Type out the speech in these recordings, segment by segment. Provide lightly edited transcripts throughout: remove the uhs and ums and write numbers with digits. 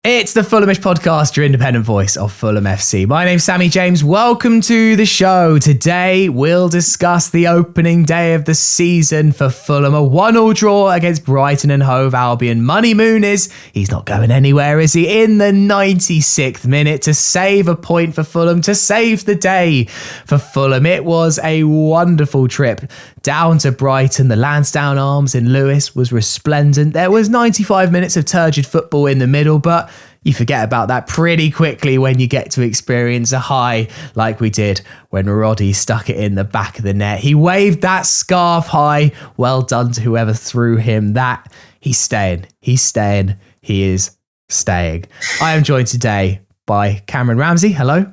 It's the Fulhamish Podcast, your independent voice of Fulham FC. My name's Sammy James. Welcome to the show. Today, we'll discuss the opening day of the season for Fulham. A 1-1 draw against Brighton and Hove Albion. Muniz, he's not going anywhere, is he? In the 96th minute to save a point for Fulham, to save the day for Fulham. It was a wonderful trip down to Brighton. The Lansdowne Arms in Lewis was resplendent. There was 95 minutes of turgid football in the middle, but you forget about that pretty quickly when you get to experience a high like we did when Roddy stuck it in the back of the net. He waved that scarf high. Well done to whoever threw him that. He's staying. He is staying. I am joined today by Cameron Ramsey. Hello.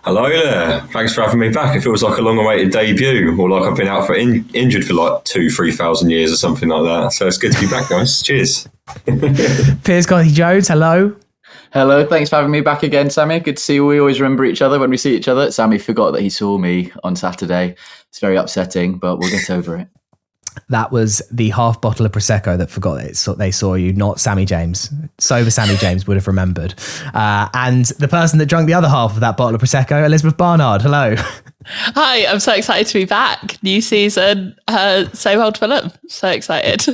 Hello there. Thanks for having me back. It feels like a long-awaited debut, or like I've been out for injured for like 2,000-3,000 years or something like that. So it's good to be back, guys. Cheers. Piers Jones. Hello. Hello, thanks for having me back again, Sammy. Good to see you. We always remember each other when we see each other. Sammy forgot that he saw me on Saturday. It's very upsetting, but we'll get over it. That was the half bottle of Prosecco that forgot it. So they saw you, not Sammy James. Sober Sammy James would have remembered. And the person that drank the other half of that bottle of Prosecco, Elizabeth Barnard. Hello. Hi, I'm so excited to be back. New season, same old Fulham. So excited.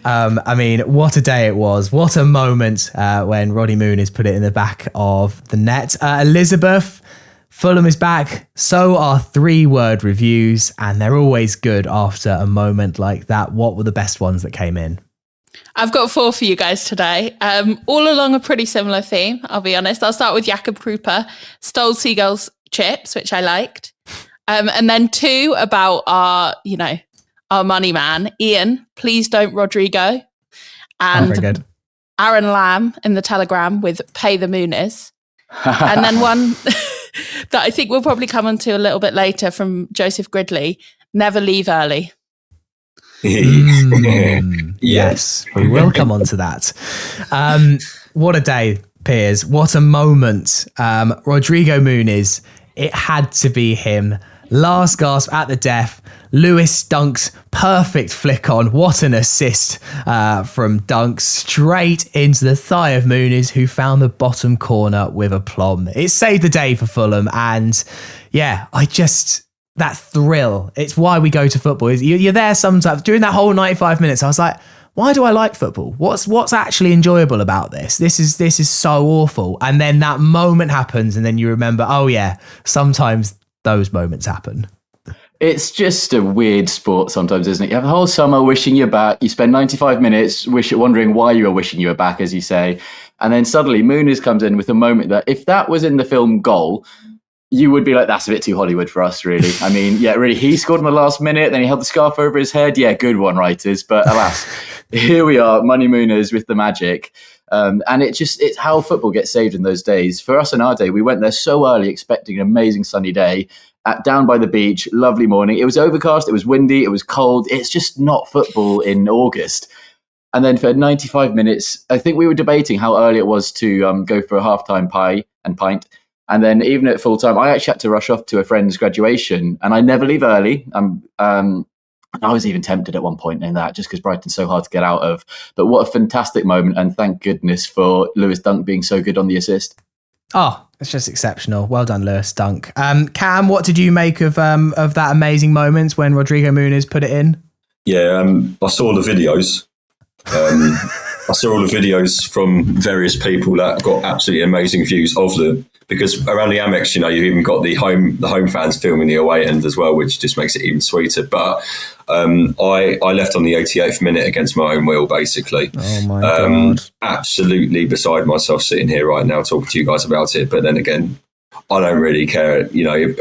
I mean, what a day it was. What a moment when Roddy Muniz put it in the back of the net. Elizabeth, Fulham is back. So are 3-word reviews, and they're always good after a moment like that. What were the best ones that came in? I've got 4 for you guys today. All along a pretty similar theme, I'll be honest. I'll start with Jakob Krupa, stole Seagulls chips, which I liked. And then 2 about our money man, Ian, please don't Rodrigo. And Aaron Lamb in the Telegram with pay the Muniz. And then one that I think we'll probably come on to a little bit later from Joseph Gridley, never leave early. Yes, we will come on to that. What a day, Piers. What a moment. Rodrigo Muniz, it had to be him. Last gasp at the death. Lewis dunks, perfect flick on. What an assist from Dunk, straight into the thigh of Muniz, who found the bottom corner with aplomb. It saved the day for Fulham. And yeah, that thrill, it's why we go to football. You're there sometimes. During that whole 95 minutes, I was like, why do I like football? What's actually enjoyable about this? This is so awful. And then that moment happens, and then you remember, oh yeah, sometimes those moments happen. It's just a weird sport sometimes, isn't it? You have the whole summer wishing you're back. You spend 95 minutes wondering why you were wishing you were back, as you say. And then suddenly Muniz comes in with a moment that if that was in the film Goal, you would be like, that's a bit too Hollywood for us, really. I mean, yeah, really, he scored in the last minute, then he held the scarf over his head. Yeah, good one, writers. But alas, here we are, Money Muniz with the magic. And it's how football gets saved in those days. For us in our day, we went there so early expecting an amazing sunny day, down by the beach, lovely morning. It was overcast, it was windy, it was cold. It's just not football in August. And then for 95 minutes, I think we were debating how early it was to go for a halftime pie and pint. And then even at full time, I actually had to rush off to a friend's graduation, and I never leave early. I was even tempted at one point in that, just because Brighton's so hard to get out of. But what a fantastic moment, and thank goodness for Lewis Dunk being so good on the assist. Oh, it's just exceptional. Well done, Lewis Dunk. Cam, what did you make of that amazing moment when Rodrigo Muniz put it in? Yeah, I saw the videos. I saw all the videos from various people that got absolutely amazing views of them. Because around the Amex, you've even got the home fans filming the away end as well, which just makes it even sweeter. But I left on the 88th minute against my own will, basically. Oh my God. Absolutely beside myself sitting here right now talking to you guys about it. But then again, I don't really care.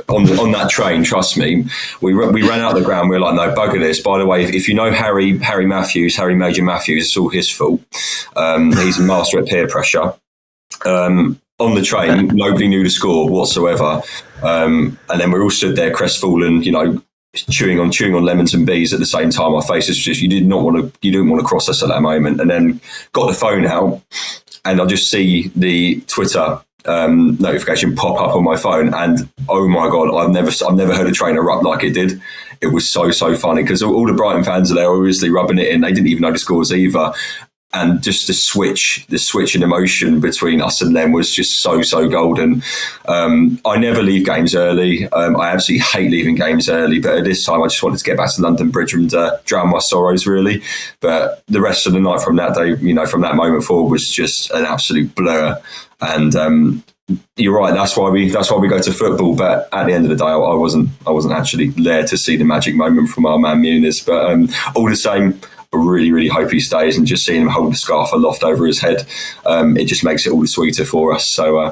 On that train, trust me, we ran out of the ground. We were like, no, bugger this. By the way, if you know Harry Major Matthews, it's all his fault. He's a master at peer pressure. On the train, nobody knew the score whatsoever. And then we're all stood there crestfallen, chewing on lemons and bees at the same time. Our faces just, you didn't want to cross us at that moment. And then got the phone out, and I just see the Twitter notification pop up on my phone, and oh my God, I've never heard a train erupt like it did. It was so funny because all the Brighton fans are there obviously rubbing it in. They didn't even know the scores either. and just the switch in emotion between us and them was just so golden. I never leave games early. I absolutely hate leaving games early, but at this time I just wanted to get back to London Bridge and drown my sorrows, really. But the rest of the night from that day, from that moment forward, was just an absolute blur. And you're right. That's why we go to football. But at the end of the day, I wasn't actually there to see the magic moment from our man Muniz. But all the same, I really, really hope he stays, and just seeing him hold the scarf aloft over his head, it just makes it all the sweeter for us. So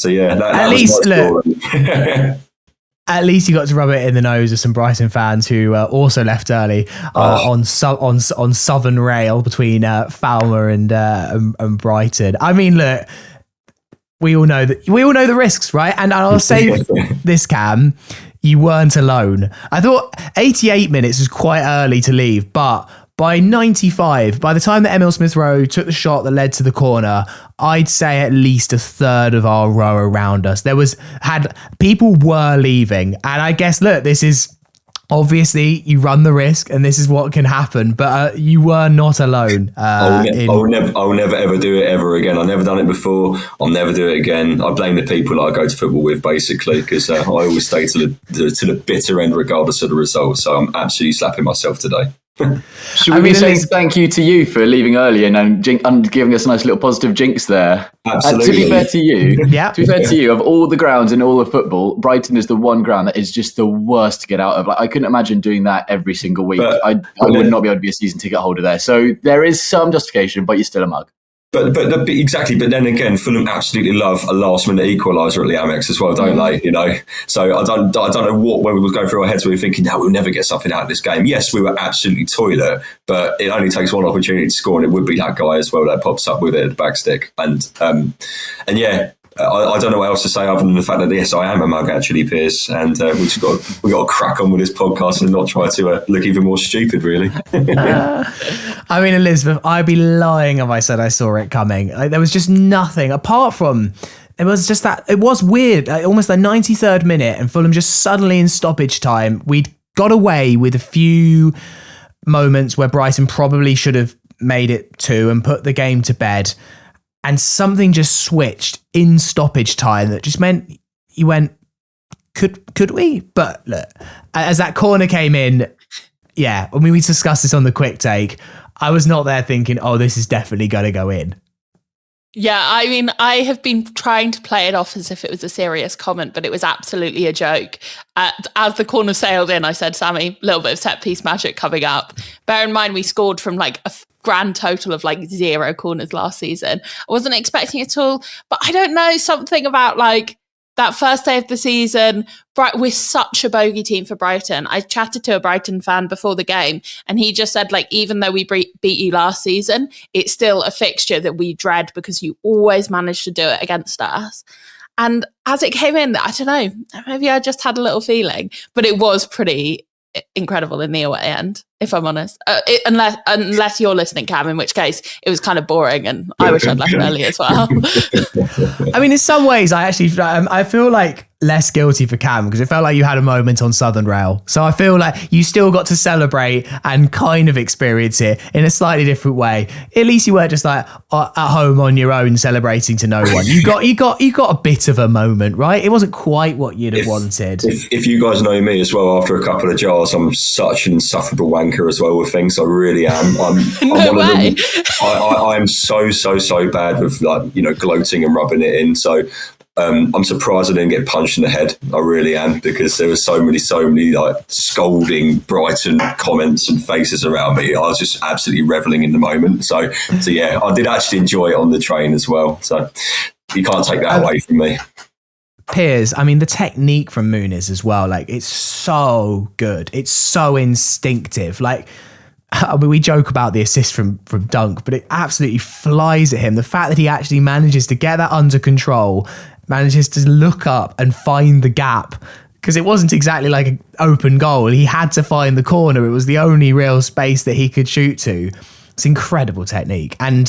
yeah, that was my story. At least you got to rub it in the nose of some Brighton fans who also left early on Southern Rail between Falmer and Brighton. I mean, look, we all know the risks, right? And I'll say this, Cam, you weren't alone. I thought 88 minutes was quite early to leave, but by 95, by the time that Emil Smith Rowe took the shot that led to the corner, I'd say at least a third of our row around us, people were leaving. And I guess, look, this is obviously you run the risk and this is what can happen, but you were not alone. I'll never ever do it ever again. I've never done it before. I'll never do it again. I blame the people that I go to football with, basically, because I always stay to the bitter end regardless of the result. So I'm absolutely slapping myself today. Should we be saying thank you to you for leaving early and giving us a nice little positive jinx there? Absolutely. To be fair to you, of all the grounds in all of football, Brighton is the one ground that is just the worst to get out of. Like, I couldn't imagine doing that every single week. I would not be able to be a season ticket holder there. So there is some justification, but you're still a mug. But exactly. But then again, Fulham absolutely love a last-minute equaliser at the Amex as well, don't they? So I don't know when we were going through our heads, we were thinking, no, we'll never get something out of this game. Yes, we were absolutely toilet, but it only takes one opportunity to score, and it would be that guy as well that pops up with it at the back stick. And yeah. I don't know what else to say other than the fact that yes, I am a mug actually, Piers, and we got to crack on with this podcast and not try to look even more stupid, really. I mean, Elizabeth, I'd be lying if I said I saw it coming. Like, there was just nothing apart from. It was just that it was weird. Almost the 93rd minute, and Fulham just suddenly in stoppage time. We'd got away with a few moments where Brighton probably should have made it 2 and put the game to bed. And something just switched in stoppage time that just meant you went, could we? But look, as that corner came in, yeah, I mean, we discussed this on the quick take. I was not there thinking, oh, this is definitely going to go in. Yeah, I mean, I have been trying to play it off as if it was a serious comment, but it was absolutely a joke. As the corner sailed in, I said, Sammy, a little bit of set piece magic coming up. Bear in mind, we scored from like a grand total of like 0 corners last season. I wasn't expecting it at all, but I don't know, something about like that first day of the season. We're such a bogey team for Brighton. I chatted to a Brighton fan before the game, and he just said, like, even though we beat you last season, it's still a fixture that we dread because you always manage to do it against us. And as it came in, I don't know, maybe I just had a little feeling, but it was pretty incredible in the away end, if I'm honest. Unless you're listening, Cam, in which case it was kind of boring, and I wish I'd left early as well. I mean, in some ways, I feel like less guilty for Cam because it felt like you had a moment on Southern Rail. So I feel like you still got to celebrate and kind of experience it in a slightly different way. At least you weren't just like at home on your own celebrating to no one. You got a bit of a moment, right? It wasn't quite what you'd have wanted. If you guys know me as well, after a couple of jars, I'm such an insufferable wanker as well with things. I really am. I'm one of them. I'm so bad with gloating and rubbing it in. So I'm surprised I didn't get punched in the head. I really am, because there were so many like scolding Brighton comments and faces around me. I was just absolutely reveling in the moment. So yeah, I did actually enjoy it on the train as well. So you can't take that away from me. Piers, I mean, the technique from Muniz as well, like, it's so good. It's so instinctive. Like, I mean, we joke about the assist from Dunk, but it absolutely flies at him. The fact that he actually manages to get that under control, manages to look up and find the gap, because it wasn't exactly like an open goal. He had to find the corner. It was the only real space that he could shoot to. It's incredible technique. And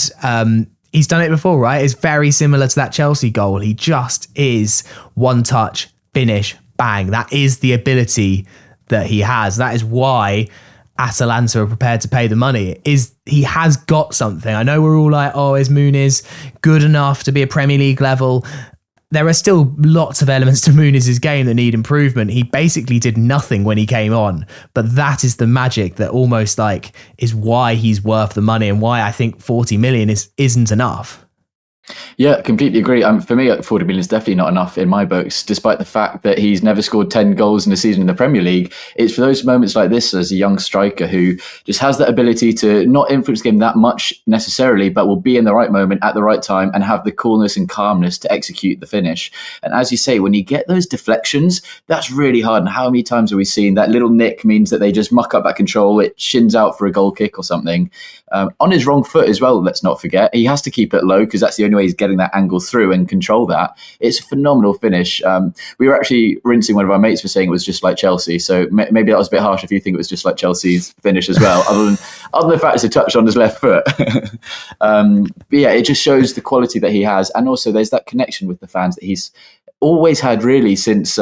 he's done it before, right? It's very similar to that Chelsea goal. He just is one touch, finish, bang. That is the ability that he has. That is why Atalanta are prepared to pay the money, is he has got something. I know we're all like, oh, is Muniz good enough to be a Premier League level? There are still lots of elements to Muniz's game that need improvement. He basically did nothing when he came on, but that is the magic that almost like is why he's worth the money and why I think 40 million isn't enough. Yeah, completely agree. For me, 40 million is definitely not enough in my books, despite the fact that he's never scored 10 goals in a season in the Premier League. It's for those moments like this as a young striker who just has that ability to not influence the game that much necessarily, but will be in the right moment at the right time and have the coolness and calmness to execute the finish. And as you say, when you get those deflections, that's really hard. And how many times have we seen that little nick means that they just muck up that control, it shins out for a goal kick or something. On his wrong foot as well, let's not forget. He has to keep it low because that's the only way he's getting that angle through and control that. It's a phenomenal finish. We were actually rinsing one of our mates for saying it was just like Chelsea. So maybe that was a bit harsh if you think it was just like Chelsea's finish as well, other than the fact it's a touch on his left foot. But yeah, it just shows the quality that he has. And also there's that connection with the fans that he's always had really since...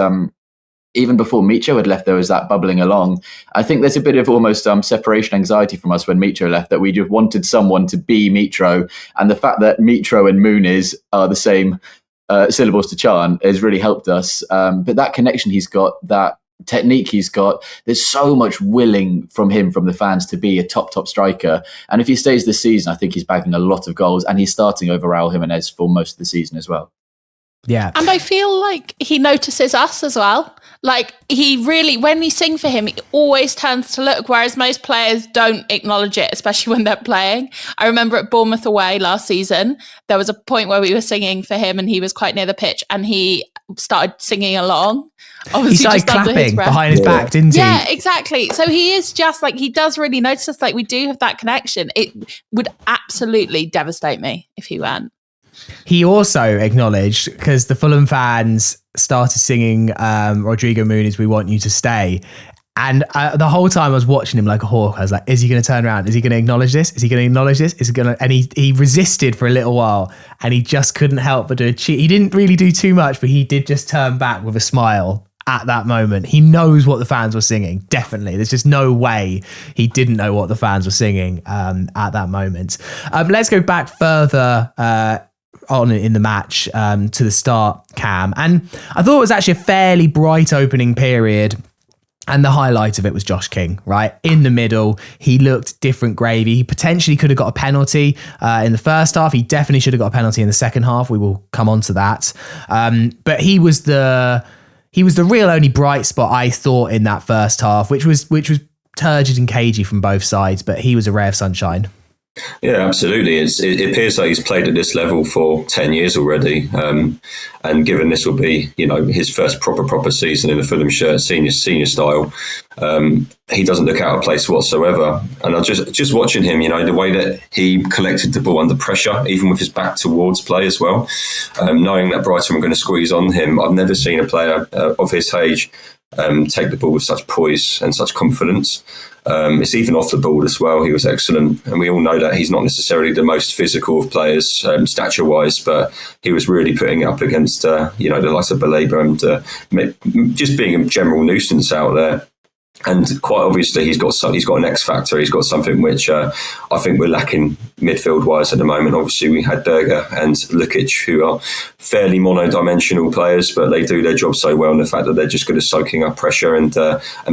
even before Micho had left, there was that bubbling along. I think there's a bit of almost separation anxiety from us when Micho left, that we just wanted someone to be Micho. And the fact that Micho and Muniz are the same syllables to chant has really helped us. But that connection he's got, that technique he's got, there's so much willing from him, from the fans, to be a top striker. And if he stays this season, I think he's bagging a lot of goals, and he's starting over Raul Jimenez for most of the season as well. Yeah. And I feel like he notices us as well. Like, he really, when we sing for him, he always turns to look, whereas most players don't acknowledge it, especially when they're playing. I remember at Bournemouth away last season, there was a point where we were singing for him and he was quite near the pitch and he started singing along. Obviously, he started clapping behind his back, didn't he? Yeah, exactly. So he is just like, he does really notice us. Like, we do have that connection. It would absolutely devastate me if he went. He also acknowledged, because the Fulham fans started singing Rodrigo Muniz, "We Want You to Stay." And the whole time I was watching him like a hawk. I was like, is he going to turn around? Is he going to acknowledge this? Is he going to acknowledge this? Is he going to? And he resisted for a little while, and he just couldn't help but do a cheat. He didn't really do too much, but he did just turn back with a smile at that moment. He knows what the fans were singing. Definitely. There's just no way he didn't know what the fans were singing at that moment. Let's go back further on in the match to the start, Cam. And I thought it was actually a fairly bright opening period. And the highlight of it was Josh King, right? In the middle, he looked different gravy. He potentially could have got a penalty in the first half. He definitely should have got a penalty in the second half. We will come on to that. But he was the real only bright spot, I thought, in that first half, which was turgid and cagey from both sides. But he was a ray of sunshine. Yeah, absolutely. It appears like he's played at this level for 10 years already. And given this will be, his first proper season in a Fulham shirt, senior style, he doesn't look out of place whatsoever. And I just watching him, the way that he collected the ball under pressure, even with his back towards play as well, knowing that Brighton were going to squeeze on him. I've never seen a player of his age take the ball with such poise and such confidence. It's even off the ball as well. He was excellent. And we all know that he's not necessarily the most physical of players, stature-wise, but he was really putting it up against, the likes of Baleba and just being a general nuisance out there. And quite obviously, he's got an X factor. He's got something which I think we're lacking midfield-wise at the moment. Obviously, we had Berger and Lukic, who are fairly mono-dimensional players, but they do their job so well in the fact that they're just good at soaking up pressure and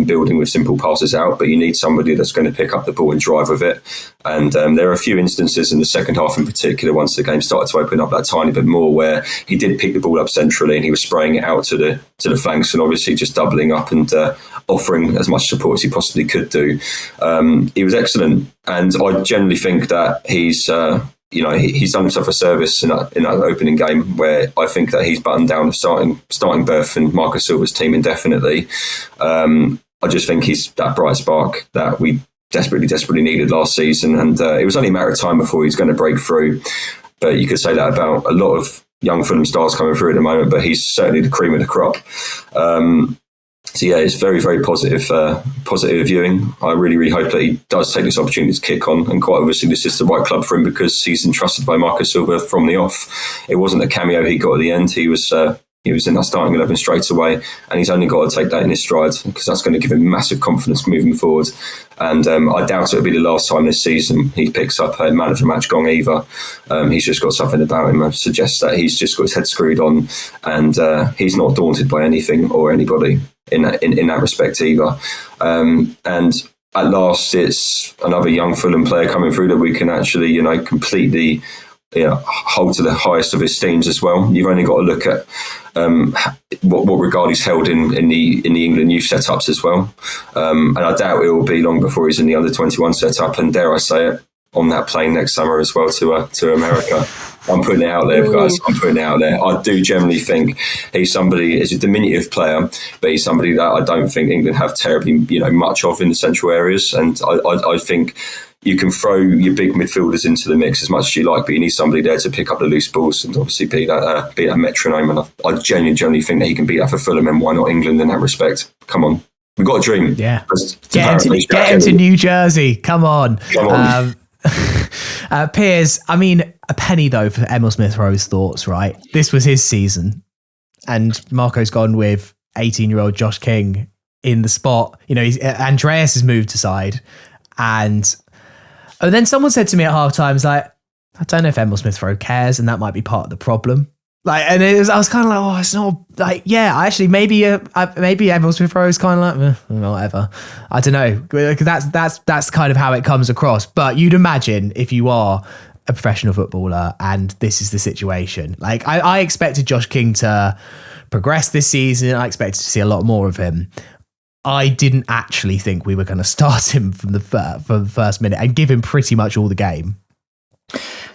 building with simple passes out. But you need somebody that's going to pick up the ball and drive with it. And there are a few instances in the second half in particular, once the game started to open up that tiny bit more, where he did pick the ball up centrally and he was spraying it out to the flanks and obviously just doubling up and offering as much support as he possibly could do. He was excellent, and I generally think that he's he's done himself a service in that opening game, where I think that he's buttoned down a starting berth in Marcus Silva's team indefinitely. I just think he's that bright spark that we desperately needed last season, and it was only a matter of time before he's going to break through. But you could say that about a lot of young Fulham stars coming through at the moment, but he's certainly the cream of the crop. So yeah, it's very, very positive viewing. I really hope that he does take this opportunity to kick on, and quite obviously this is the right club for him because he's entrusted by Marcus Silva from the off. It wasn't a cameo he got at the end. He was He was in our starting 11 straight away, and he's only got to take that in his stride, because that's going to give him massive confidence moving forward. And I doubt it'll be the last time this season he picks up a man of the match gong either. He's just got something about him that suggests that he's just got his head screwed on, and he's not daunted by anything or anybody in that respect either. And at last, it's another young Fulham player coming through that we can actually, completely hold to the highest of esteems as well. You've only got to look at what regard he's held in the England youth setups as well. And I doubt it will be long before he's in the under-21 setup, and dare I say it, on that plane next summer as well to America. I'm putting it out there, guys. I'm putting it out there. I do generally think he's a diminutive player, but he's somebody that I don't think England have terribly, much of in the central areas. And I think you can throw your big midfielders into the mix as much as you like, but you need somebody there to pick up the loose balls and obviously be that metronome. And I genuinely think that he can be that for Fulham, and why not England in that respect? Come on. We've got a dream. Yeah. Get into New Jersey. Come on. Piers, I mean, a penny though for Emil Smith Rowe's thoughts, right? This was his season, and Marco's gone with 18-year-old Josh King in the spot. Andreas has moved aside, and then someone said to me at halftime, like, I don't know if Emil Smith Rowe cares, and that might be part of the problem. I was kind of like, oh, it's not like, yeah, actually, maybe Emil Smith Rowe is kind of like, whatever. I don't know, because that's kind of how it comes across. But you'd imagine if you are a professional footballer and this is the situation. Like, I expected Josh King to progress this season. I expected to see a lot more of him. I didn't actually think we were going to start him from the first minute and give him pretty much all the game.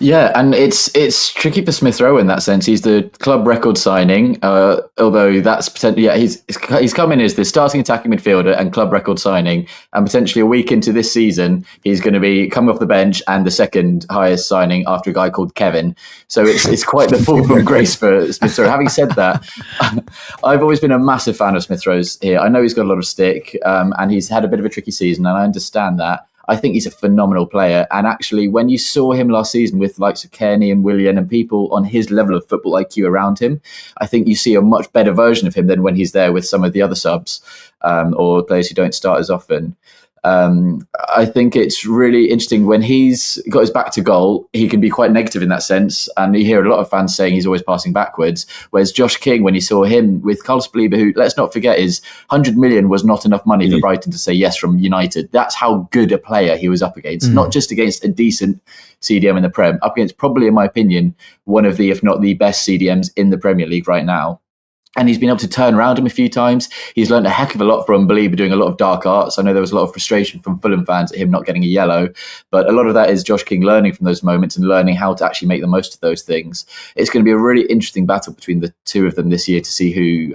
Yeah, and it's tricky for Smith Rowe in that sense. He's the club record signing, although that's potentially, he's come in as the starting attacking midfielder and club record signing, and potentially a week into this season, he's going to be coming off the bench and the second highest signing after a guy called Kevin. So it's quite the fall from grace for Smith Rowe. Having said that, I've always been a massive fan of Smith Rowe's here. I know he's got a lot of stick, and he's had a bit of a tricky season, and I understand that. I think he's a phenomenal player. And actually, when you saw him last season with the likes of Kearney and Willian and people on his level of football IQ around him, I think you see a much better version of him than when he's there with some of the other subs or players who don't start as often. I think it's really interesting when he's got his back to goal, he can be quite negative in that sense. And you hear a lot of fans saying he's always passing backwards. Whereas Josh King, when you saw him with Carlos Belieber, who, let's not forget, is 100 million was not enough money for Brighton to say yes from United. That's how good a player he was up against, not just against a decent CDM in the Prem, up against probably, in my opinion, one of the, if not the best CDMs in the Premier League right now. And he's been able to turn around him a few times. He's learned a heck of a lot from Belieber doing a lot of dark arts. I know there was a lot of frustration from Fulham fans at him not getting a yellow, but a lot of that is Josh King learning from those moments and learning how to actually make the most of those things. It's going to be a really interesting battle between the two of them this year to see who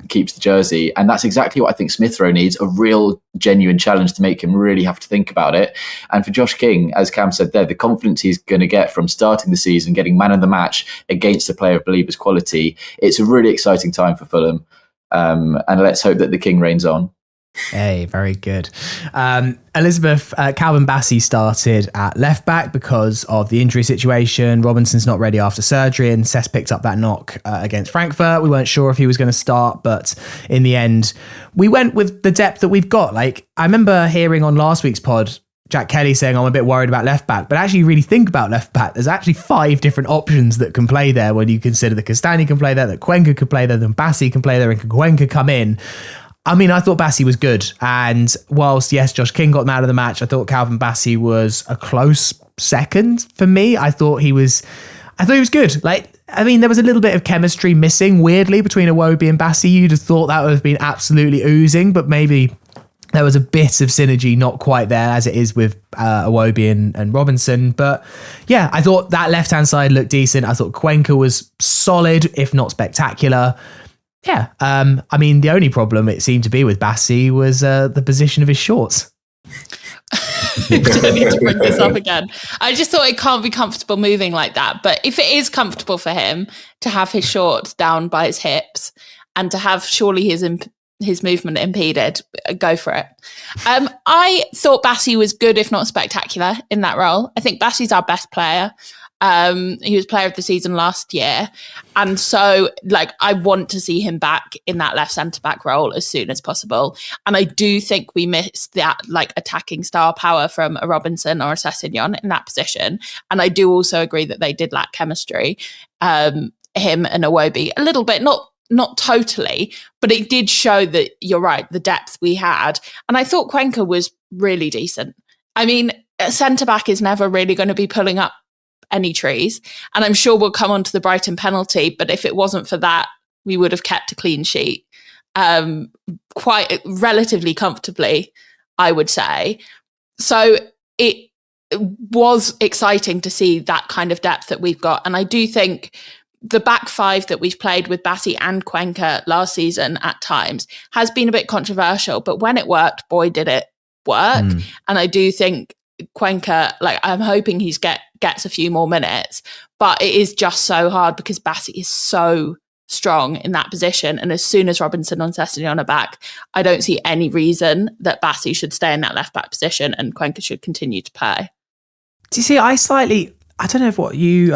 keeps the jersey. And that's exactly what I think Smith Rowe needs, a real genuine challenge to make him really have to think about it. And for Josh King, as Cam said there, the confidence he's going to get from starting the season, getting man of the match against a player of Belieber's quality, it's a really exciting time for Fulham. And let's hope that the King reigns on. Hey, very good. Elizabeth, Calvin Bassey started at left back because of the injury situation. Robinson's not ready after surgery, and Cess picked up that knock against Frankfurt. We weren't sure if he was going to start, but in the end, we went with the depth that we've got. Like, I remember hearing on last week's pod, Jack Kelly saying, I'm a bit worried about left back, but actually you really think about left back, there's actually 5 different options that can play there when you consider that Castagni can play there, that Cuenca could play there, then Bassey can play there, and can Cuenca come in. I mean, I thought Bassey was good. And whilst, yes, Josh King got man of the match, I thought Calvin Bassey was a close second for me. I thought he was good. Like, I mean, there was a little bit of chemistry missing, weirdly, between Iwobi and Bassey. You'd have thought that would have been absolutely oozing, but maybe there was a bit of synergy not quite there as it is with Iwobi and Robinson. But yeah, I thought that left-hand side looked decent. I thought Cuenca was solid, if not spectacular. Yeah, I mean, the only problem it seemed to be with Bassey was the position of his shorts. I don't need to bring this up again. I just thought it can't be comfortable moving like that. But if it is comfortable for him to have his shorts down by his hips and to have surely his movement impeded, go for it. I thought Bassey was good, if not spectacular, in that role. I think Bassey's our best player. He was player of the season last year. And so I want to see him back in that left centre back role as soon as possible. And I do think we missed that attacking star power from a Robinson or a Sessegnon in that position. And I do also agree that they did lack chemistry, him and Iwobi a little bit, not totally, but it did show that you're right, the depth we had. And I thought Cuenca was really decent. I mean, a centre back is never really going to be pulling up any trees. And I'm sure we'll come on to the Brighton penalty, but if it wasn't for that, we would have kept a clean sheet quite relatively comfortably, I would say. So it was exciting to see that kind of depth that we've got. And I do think the back five that we've played with Bassey and Cuenca last season at times has been a bit controversial, but when it worked, boy, did it work. And I do think Cuenca, I'm hoping he gets a few more minutes, but it is just so hard because Bassey is so strong in that position. And as soon as Robinson and Sessegnon are back, I don't see any reason that Bassey should stay in that left back position and Cuenca should continue to play. Do you see, I don't know if what you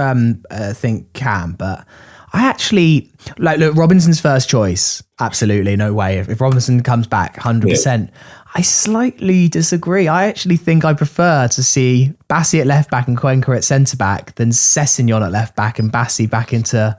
think, Cam, but I actually, look, Robinson's first choice, absolutely, no way. If Robinson comes back, 100%. Yeah. I slightly disagree. I actually think I prefer to see Bassey at left back and Cuenca at centre back than Sessegnon at left back and Bassey back into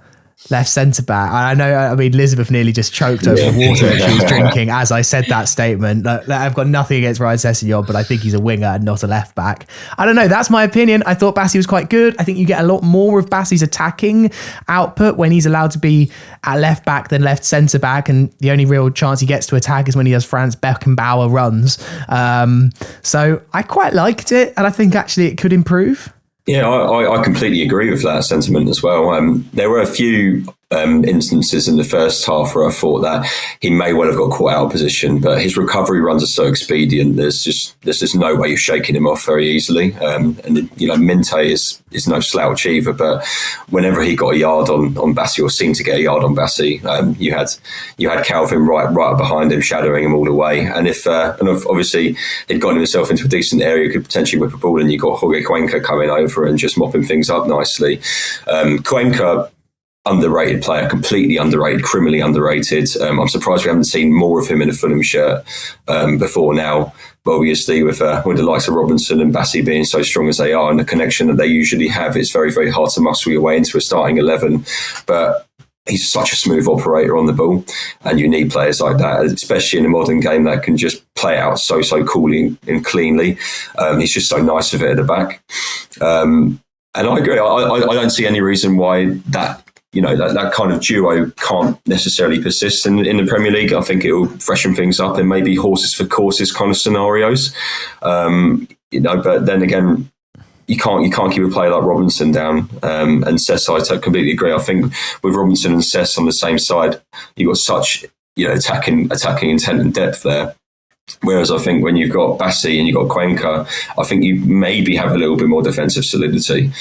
left centre back. I know, I mean, Elizabeth nearly just choked over the water that she was drinking as I said that statement. I've got nothing against Ryan Sessegnon, but I think he's a winger and not a left back. I don't know, that's my opinion. I thought Bassey was quite good. I think you get a lot more of Bassey's attacking output when he's allowed to be at left back than left centre back, and the only real chance he gets to attack is when he does Franz Beckenbauer runs. So I quite liked it, and I think actually it could improve. Yeah, I completely agree with that sentiment as well. There were a few instances in the first half where I thought that he may well have got caught out of position, but his recovery runs are so expedient. There's just no way of shaking him off very easily. And Minte is no slouch either, but whenever he got a yard on Bassey or seemed to get a yard on Bassey, you had Calvin right behind him, shadowing him all the way. And if obviously he'd gotten himself into a decent area, could potentially whip a ball, and you got Jorge Cuenca coming over and just mopping things up nicely. Cuenca, underrated player, completely underrated, criminally underrated. I'm surprised we haven't seen more of him in a Fulham shirt before now. But obviously, with the likes of Robinson and Bassey being so strong as they are, and the connection that they usually have, it's very, very hard to muscle your way into a starting 11. But he's such a smooth operator on the ball, and you need players like that, especially in a modern game that can just play out so coolly and cleanly. He's just so nice with it at the back. And I agree. I don't see any reason why that kind of duo can't necessarily persist in the Premier League. I think it will freshen things up and maybe horses for courses kind of scenarios. But then again, you can't keep a player like Robinson down. And Sess, I completely agree. I think with Robinson and Sess on the same side, you've got such attacking intent and depth there. Whereas I think when you've got Bassey and you've got Cuenca, I think you maybe have a little bit more defensive solidity,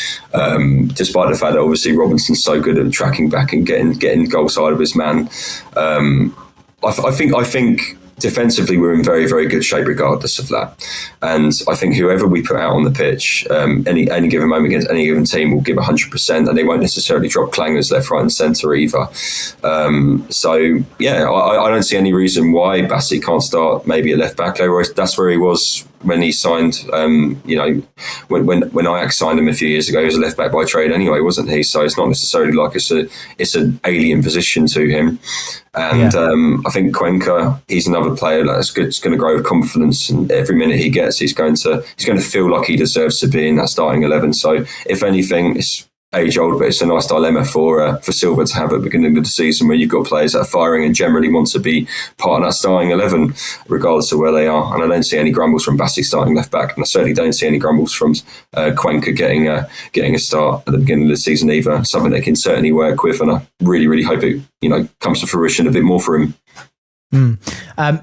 despite the fact that obviously Robinson's so good at tracking back and getting goal side of his man. I think defensively we're in very, very good shape regardless of that. And I think whoever we put out on the pitch, any given moment against any given team will give 100%, and they won't necessarily drop clangers left, right and centre either. I don't see any reason why Bassey can't start maybe at left back. That's where he was when he signed, when Ajax signed him a few years ago. He was a left back by trade anyway, wasn't he? So it's not necessarily like it's an alien position to him. And I think Cuenca, he's another player that's good. It's going to grow with confidence, and every minute he gets, he's going to feel like he deserves to be in that starting 11. So if anything, it's age old, but it's a nice dilemma for Silva to have at the beginning of the season, where you've got players that are firing and generally want to be part of that starting 11, regardless of where they are. And I don't see any grumbles from Bassey starting left back, and I certainly don't see any grumbles from Cuenca getting a start at the beginning of the season either. Something they can certainly work with, and I really, really hope it comes to fruition a bit more for him.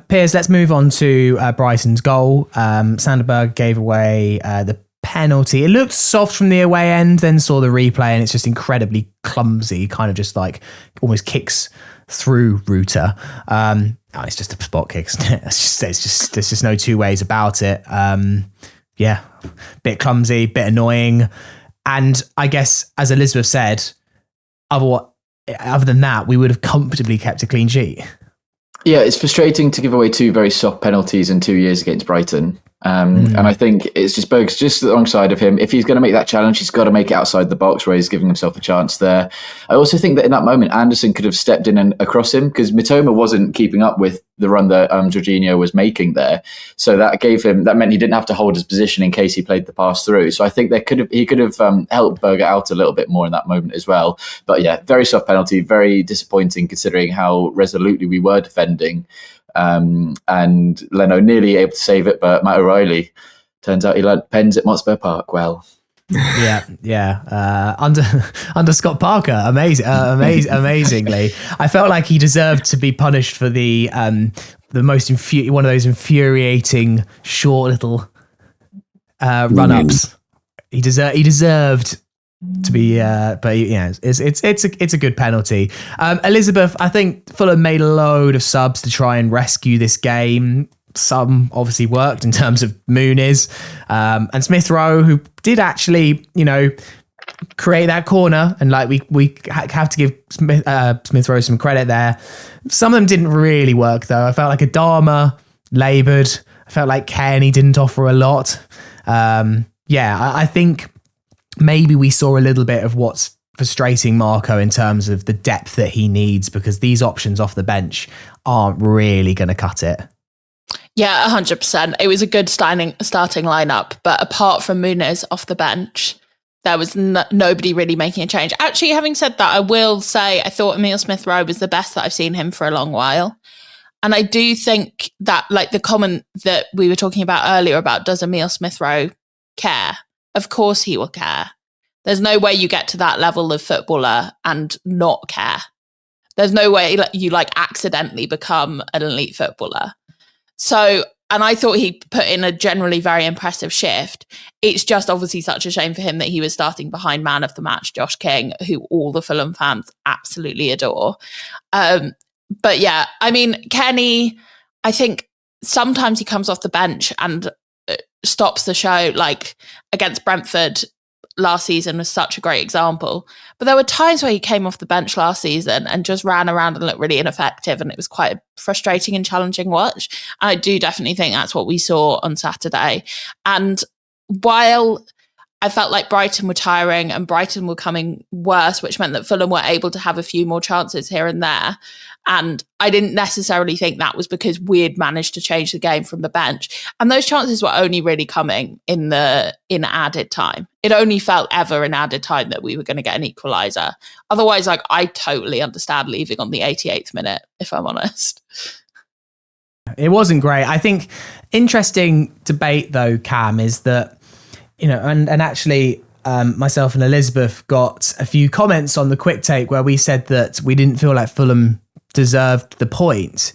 Piers, let's move on to Brighton's goal. Sanderberg gave away the penalty. It looked soft from the away end, then saw the replay, and it's just incredibly clumsy, kind of just like almost kicks through Ruta. It's just a spot kick, isn't it? There's just no two ways about it. Bit clumsy, bit annoying. And I guess, as Elizabeth said, other than that, we would have comfortably kept a clean sheet. Yeah, it's frustrating to give away 2 very soft penalties in 2 years against Brighton. And I think it's just Berg's just the wrong side of him. If he's going to make that challenge, he's got to make it outside the box where he's giving himself a chance there. I also think that in that moment, Andersen could have stepped in and across him, because Mitoma wasn't keeping up with the run that Jorginho was making there. So that meant he didn't have to hold his position in case he played the pass through. So I think he could have helped Berger out a little bit more in that moment as well. But yeah, very soft penalty, very disappointing considering how resolutely we were defending. And Leno nearly able to save it, but Matt O'Reilly, turns out he learnt pens at Motspur Park well. Under Scott Parker, amazingly. I felt like he deserved to be punished for the most one of those infuriating short little run-ups. He deserved to be, but yeah, it's a good penalty. Elizabeth, I think Fulham made a load of subs to try and rescue this game. Some obviously worked in terms of Muniz and Smith Rowe, who did actually, create that corner. And like we have to give Smith Rowe some credit there. Some of them didn't really work though. I felt like Adama laboured. I felt like Kenny didn't offer a lot. I think maybe we saw a little bit of what's frustrating Marco in terms of the depth that he needs, because these options off the bench aren't really going to cut it. Yeah, 100%. It was a good starting lineup, but apart from Muniz off the bench, there was nobody really making a change. Actually, having said that, I will say I thought Emile Smith Rowe was the best that I've seen him for a long while. And I do think that, like the comment that we were talking about earlier about does Emile Smith Rowe care? Of course he will care. There's no way you get to that level of footballer and not care. There's no way you accidentally become an elite footballer. So, and I thought he put in a generally very impressive shift. It's just obviously such a shame for him that he was starting behind man of the match, Josh King, who all the Fulham fans absolutely adore. But yeah, I mean, Kenny, I think sometimes he comes off the bench and stops the show, like against Brentford last season was such a great example. But there were times where he came off the bench last season and just ran around and looked really ineffective, and it was quite a frustrating and challenging watch. And I do definitely think that's what we saw on Saturday. And while I felt like Brighton were tiring and Brighton were coming worse, which meant that Fulham were able to have a few more chances here and there. And I didn't necessarily think that was because we'd managed to change the game from the bench. And those chances were only really coming in added time. It only felt ever in added time that we were going to get an equaliser. Otherwise, I totally understand leaving on the 88th minute, if I'm honest. It wasn't great. I think interesting debate though, Cam, is that, and actually myself and Elizabeth got a few comments on the quick take where we said that we didn't feel like Fulham deserved the point.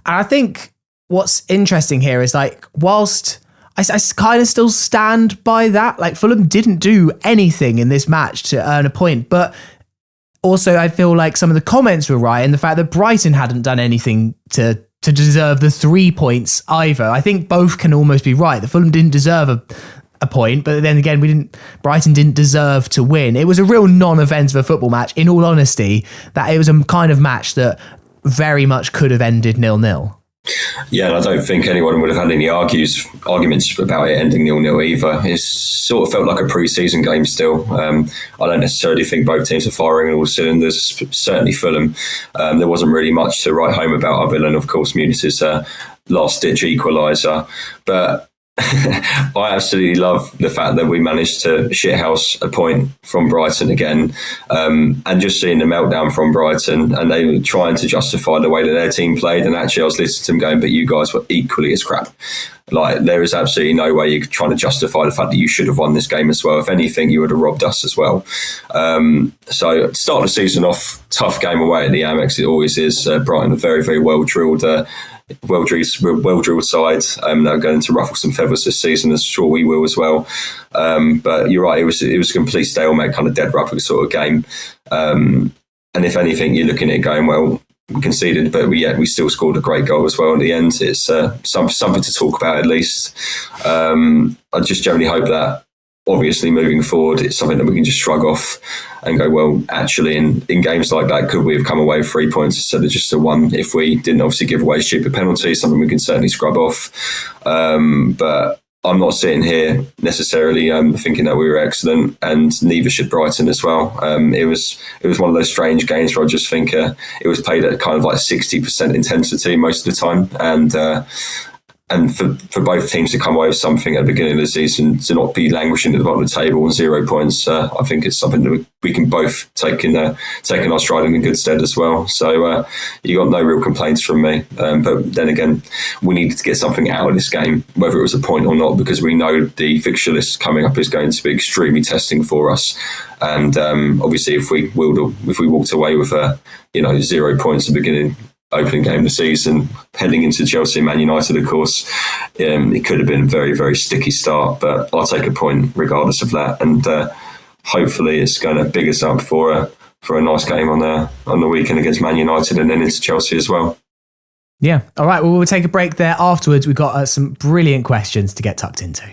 And I think what's interesting here is whilst I kind of still stand by that, Fulham didn't do anything in this match to earn a point, but also I feel like some of the comments were right in the fact that Brighton hadn't done anything to deserve the 3 points either. I think both can almost be right. The Fulham didn't deserve a point, but then again, Brighton didn't deserve to win. It was a real non-event of a football match, in all honesty, that it was a kind of match that very much could have ended 0-0. Yeah, and I don't think anyone would have had any arguments about it ending 0-0 either. It sort of felt like a pre-season game still. I don't necessarily think both teams are firing on all cylinders, certainly Fulham. There wasn't really much to write home about other than, of course, Muniz's last-ditch equaliser. But I absolutely love the fact that we managed to shithouse a point from Brighton again, and just seeing the meltdown from Brighton, and they were trying to justify the way that their team played. And actually, I was listening to them going, "But you guys were equally as crap." There is absolutely no way you're trying to justify the fact that you should have won this game as well. If anything, you would have robbed us as well. So start the season off, tough game away at the Amex. It always is. Brighton, a very, very well-drilled side. They're going to ruffle some feathers this season, as sure we will as well. But you're right, it was a complete stalemate, kind of dead rubber sort of game. And if anything, you're looking at it going, well, we conceded, but we still scored a great goal as well in the end. It's something to talk about at least. I just generally hope that obviously moving forward, it's something that we can just shrug off and go, well, actually, in games like that, could we have come away with 3 points instead of just a one if we didn't obviously give away stupid penalties? Something we can certainly scrub off. But I'm not sitting here necessarily thinking that we were excellent, and neither should Brighton as well. It was one of those strange games where I just think it was played at kind of like 60% intensity most of the time, and for both teams to come away with something at the beginning of the season, to not be languishing at the bottom of the table on 0 points, I think it's something that we can both take in our stride in good stead as well. So you got no real complaints from me. But then again, we needed to get something out of this game, whether it was a point or not, because we know the fixture list coming up is going to be extremely testing for us. And obviously, if we walked away with 0 points at the beginning, opening game of the season, heading into Chelsea and Man United, of course, it could have been a very, very sticky start, but I'll take a point regardless of that, and hopefully it's going to big us up for a nice game on the weekend against Man United and then into Chelsea as well. Yeah. All right. Well, we'll take a break there. Afterwards, we've got some brilliant questions to get tucked into.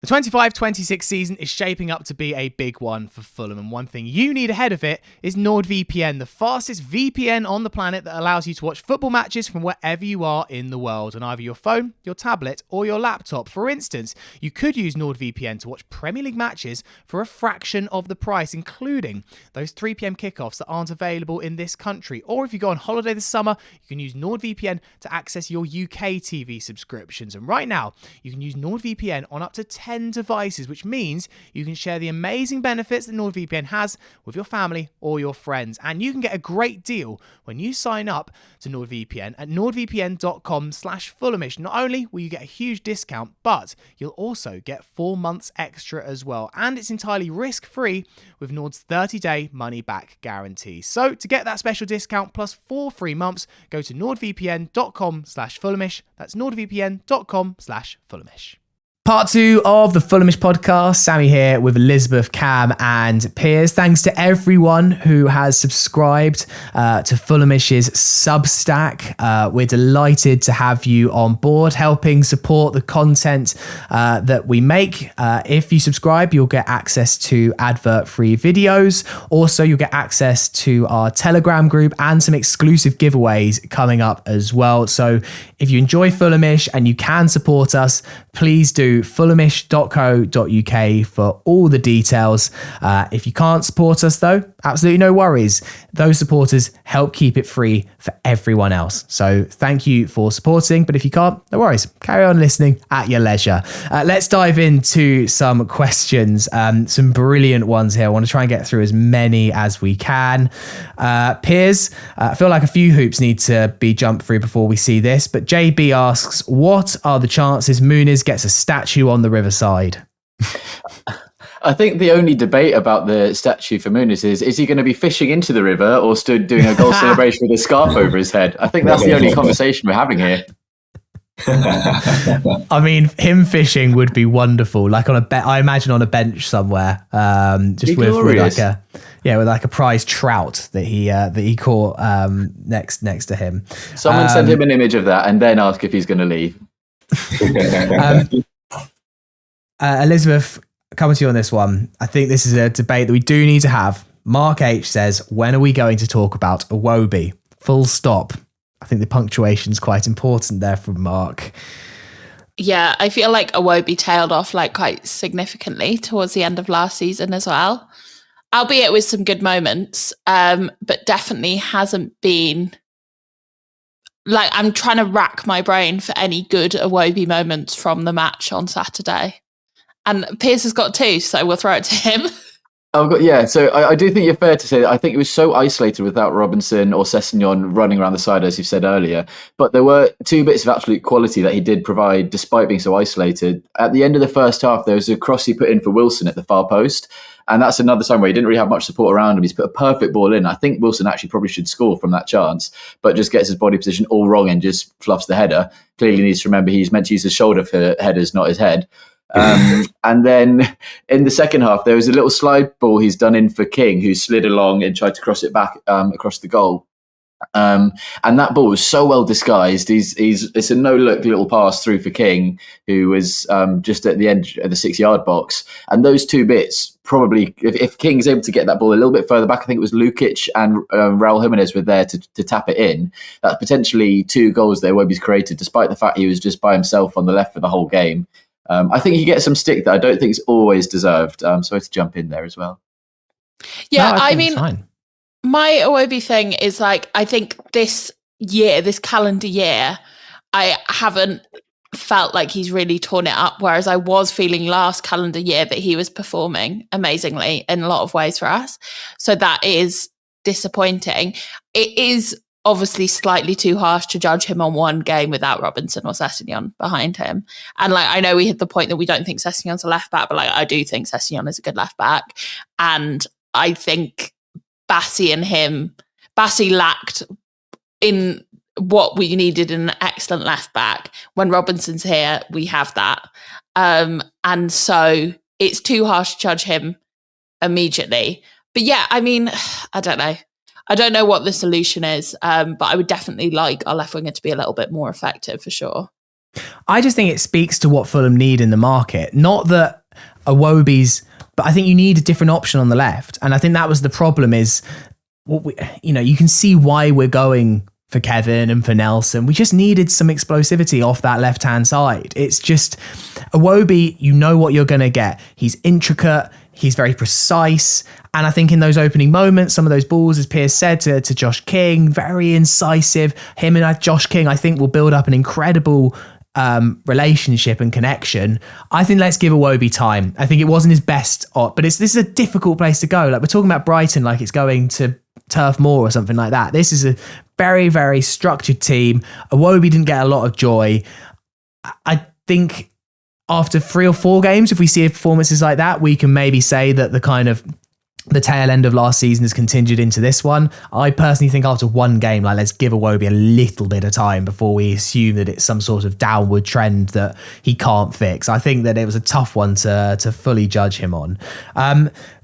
The 25-26 season is shaping up to be a big one for Fulham, and one thing you need ahead of it is NordVPN, the fastest VPN on the planet that allows you to watch football matches from wherever you are in the world on either your phone, your tablet, or your laptop. For instance, you could use NordVPN to watch Premier League matches for a fraction of the price, including those 3 p.m. kickoffs that aren't available in this country. Or if you go on holiday this summer, you can use NordVPN to access your UK TV subscriptions. And right now, you can use NordVPN on up to 10 devices, which means you can share the amazing benefits that NordVPN has with your family or your friends. And you can get a great deal when you sign up to NordVPN at nordvpn.com/Fulhamish. Not only will you get a huge discount, but you'll also get 4 months extra as well. And it's entirely risk-free with Nord's 30-day money-back guarantee. So to get that special discount plus 4 free months, go to nordvpn.com/Fulhamish. That's nordvpn.com/Fulhamish. Part 2 of the Fulhamish podcast. Sammy here with Elizabeth, Cam and Piers. Thanks to everyone who has subscribed to Fulhamish's Substack. We're delighted to have you on board, helping support the content that we make. If you subscribe, you'll get access to advert-free videos. Also, you'll get access to our Telegram group and some exclusive giveaways coming up as well. So if you enjoy Fulhamish and you can support us, please do fulhamish.co.uk for all the details. If you can't support us though, absolutely no worries. Those supporters help keep it free for everyone else. So thank you for supporting, but if you can't, no worries. Carry on listening at your leisure. Let's dive into some questions, some brilliant ones here. I want to try and get through as many as we can. Piers, I feel like a few hoops need to be jumped through before we see this, but JB asks, what are the chances Muniz gets a statue on the Riverside? I think the only debate about the statue for Muniz is he going to be fishing into the river or stood doing a goal celebration with a scarf over his head? I think that's the only conversation we're having here. I mean, him fishing would be wonderful. Like on I imagine on a bench somewhere, just with like a prize trout that he caught next to him. Someone send him an image of that and then ask if he's going to leave. Elizabeth, coming to you on this one. I think this is a debate that we do need to have. Mark H says, when are we going to talk about Iwobi? Full stop. I think the punctuation's quite important there from Mark. Yeah, I feel like Iwobi tailed off like quite significantly towards the end of last season as well. Albeit with some good moments, but definitely hasn't been... Like, I'm trying to rack my brain for any good Iwobi moments from the match on Saturday. And Piers has got 2, so we'll throw it to him. So I do think you're fair to say that I think it was so isolated without Robinson or Sessegnon running around the side, as you've said earlier. But there were 2 bits of absolute quality that he did provide despite being so isolated. At the end of the first half, there was a cross he put in for Wilson at the far post. And that's another time where he didn't really have much support around him. He's put a perfect ball in. I think Wilson actually probably should score from that chance, but just gets his body position all wrong and just fluffs the header. Clearly needs to remember he's meant to use his shoulder for headers, not his head. And then in the second half, there was a little slide ball he's done in for King, who slid along and tried to cross it back across the goal. And that ball was so well disguised. It's a no-look little pass through for King, who was just at the end of the 6-yard box. And those two bits, probably, if King's able to get that ball a little bit further back, I think it was Lukic and Raul Jimenez were there to tap it in. That's potentially 2 goals that Iwobi's created, despite the fact he was just by himself on the left for the whole game. I think he gets some stick that I don't think is always deserved. So I had to jump in there as well. Yeah, No, I mean, fine. my Iwobi thing is like, I think this calendar year, I haven't felt like he's really torn it up, whereas I was feeling last calendar year that he was performing amazingly in a lot of ways for us. So that is disappointing. It is obviously slightly too harsh to judge him on one game without Robinson or Sessegnon behind him. And like, I know we hit the point that we don't think Sessegnon's a left back, but like, I do think Sessegnon is a good left back. And I think Bassey lacked in what we needed in an excellent left back. When Robinson's here, we have that. And so it's too harsh to judge him immediately. But yeah, I mean, I don't know. I don't know what the solution is, but I would definitely like our left winger to be a little bit more effective for sure. I just think it speaks to what Fulham need in the market. Not that Iwobi's, but I think you need a different option on the left. And I think that was the problem is, you can see why we're going for Kevin and for Nelson. We just needed some explosivity off that left-hand side. It's just, Iwobi, you know what you're going to get. He's intricate. He's very precise. And I think in those opening moments, some of those balls, as Piers said, to Josh King, very incisive. Him and Josh King, I think, will build up an incredible relationship and connection. I think let's give Iwobi time. I think it wasn't his best, but this is a difficult place to go. Like, we're talking about Brighton like it's going to Turf Moor or something like that. This is a very, very structured team. Iwobi didn't get a lot of joy. I think after 3 or 4 games, if we see performances like that, we can maybe say that the tail end of last season has continued into this one. I personally think after 1 game, like, let's give Iwobi a little bit of time before we assume that it's some sort of downward trend that he can't fix. I think that it was a tough one to fully judge him on.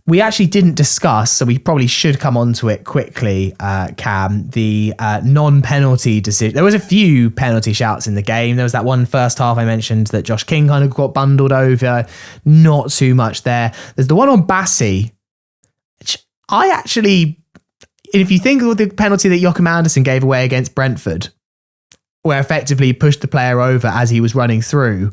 We actually didn't discuss, so we probably should come on to it quickly, Cam, the non-penalty decision. There was a few penalty shouts in the game. There was that one first half I mentioned that Josh King kind of got bundled over. Not too much there. There's the one on Bassey. I actually, if you think of the penalty that Joachim Andersen gave away against Brentford, where effectively he pushed the player over as he was running through,